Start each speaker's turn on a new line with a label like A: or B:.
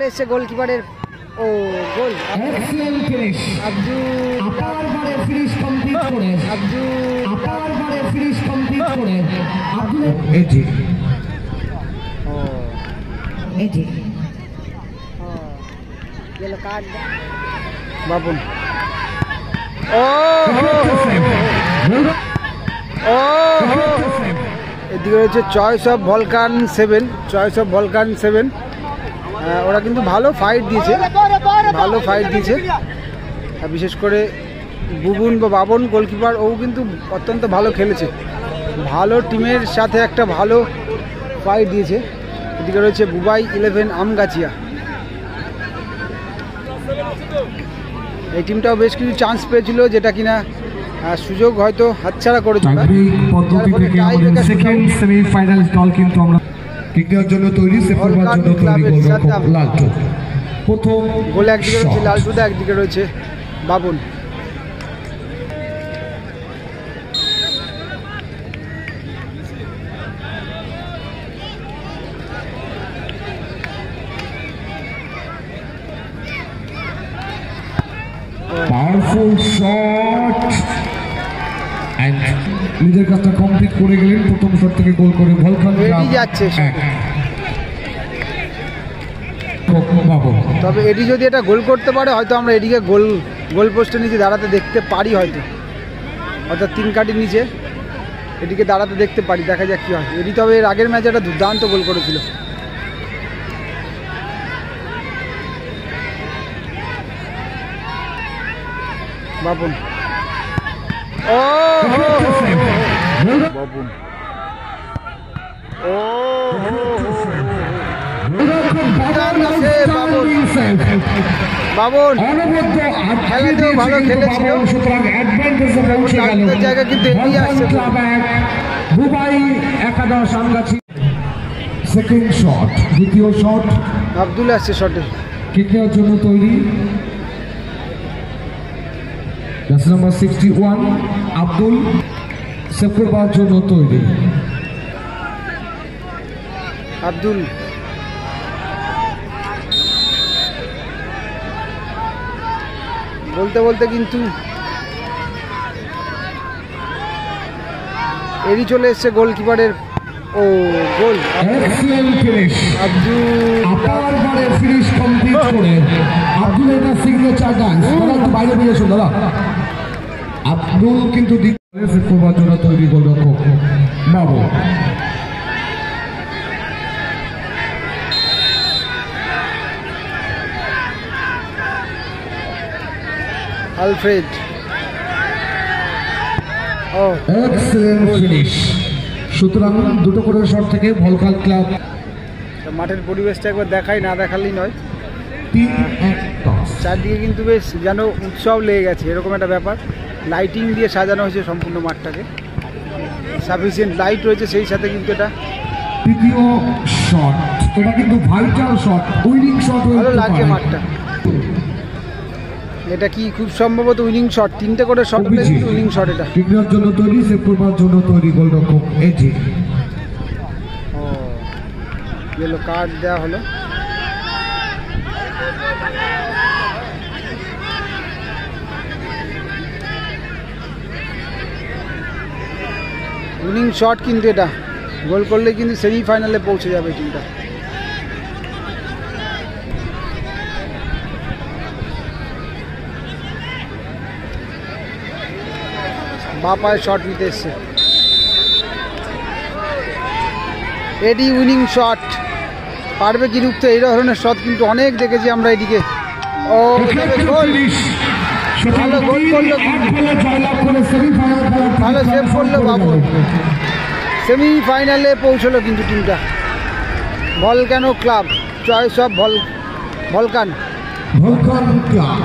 A: এসে গোলকিপারের ও গোল
B: excellent finish আপারবারে finish complete করে আপারবারে finish complete করে আব্দুল এজি
A: ও
B: এজি
A: ইয়েলো কার্ড বাবুন ও ও এদিকে রয়েছে চয়েস অফ ভলকান 7 ওরা কিন্তু ভালো ফাইট দিয়েছে আর বিশেষ করে বুবুন বা বাবন গোলকিপার ও কিন্তু অত্যন্ত ভালো খেলেছে, ভালো টিমের সাথে একটা ভালো ফাইট দিয়েছে। এদিকে রয়েছে বুবাই 11 আমগাছিয়া। এই টিমটাও বেশ কিছু চান্স পেয়েছিল, যেটা কিনা সুযোগ হয়তো হাতছাড়া করেছিল।
B: সেমিফাইনাল দল কিন্তু আমরা ক্রিকেটের জন্য তৈরি, সেপ্টেম্বর জন্য তৈরি গোলরক্ষক লালটু। প্রথম
A: গোল একদিকে রয়েছে লালটুদা, একদিকে রয়েছে বাবুন।
B: পাওয়ারফুল শট এন্ড নিজের কাজটা কমপ্লিট করে গেলেন। প্রথম শট থেকে গোল করে ভলকান
A: যাচ্ছে। তবে এটি যদি এটা গোল করতে পারে, হয়তো আমরা এদিকে গোল পোস্টের নিচে দাঁড়াতে দেখতে পারি, হয়তো অর্থাৎ 3 কাটির নিচে এদিকে দাঁড়াতে দেখতে পারি। দেখা যাক কি হয়। এটি তবে এর আগের ম্যাচে একটা দুর্দান্ত গোল করেছিল। বাবুন ও বাবুন ও বাবন খেলাতেও ভালো খেলেছিল, জায়গা কিন্তু এগিয়ে আসছে।
B: বুবাই একাদশ আমগাছি সেকেন্ড শট, দ্বিতীয় শট
A: আব্দুল আসছে শটে,
B: কিকের জন্য তৈরি। জার্সি নাম্বার 61 আব্দুল সেভ করবার জন্য তৈরি।
A: আব্দুল বলতে কিন্তু এরই চলে এসছে গোলকিপারের ও গোল।
B: এক্সেলেন্ট ফিনিশ আপারবারে ফিনিশ কমপ্লিট করে আব্দুল এটা সিগনেচার ডান্স। দাদা একটু বাইরে বেরিয়ে এসো দাদা। আব্দুল কিন্তু সেভ করবার জন্য তৈরি গোলরক্ষক বাবু।
A: আলফ্রেড ও
B: এক্সেলেন্ট ফিনিশ। সুতরাং দুটো করে শট থেকে ভলকান ক্লাব।
A: মাঠের পরিবেশটা একবার দেখাই, না দেখালেই নয়।
B: 3-1
A: চারদিকে কিন্তু বেশ যেন উৎসব লেগে গেছে, এরকম একটা ব্যাপার। লাইটিং দিয়ে সাজানো হয়েছে সম্পূর্ণ মাঠটাকে, সাফিসিয়েন্ট লাইট রয়েছে। সেই সাথে কিন্তু এটা
B: তৃতীয় শট, এটা কিন্তু ভাইটাল শট, উইনিং শট।
A: ভালো লাগছে মাঠটা। এটা কি খুব সম্ভবত উইনিং শট, 3টে করে শট হলে কিন্তু উইনিং শট। এটা
B: ক্রিকেটের জন্য তৈরি, সেভ করবার জন্য তৈরি গোলরক্ষক এজি।
A: ও ইয়েলো কার্ড দেওয়া হলো। উইনিং শট কিন্তু এটা গোল করলে কিন্তু সেমিফাইনালে পৌঁছে যাবে টিমটা। বা পায়ে শট নিতে এসছে এডি। উইনিং শট পারবে কি রুখতে? এই ধরনের শট কিন্তু অনেক দেখেছি আমরা এদিকে। ও ভালো গোল করলো, ভালো সেভ করলো বাবু। সেমিফাইনালে পৌঁছলো কিন্তু টিমটা। Volcano club, choice of Vulcan
B: club.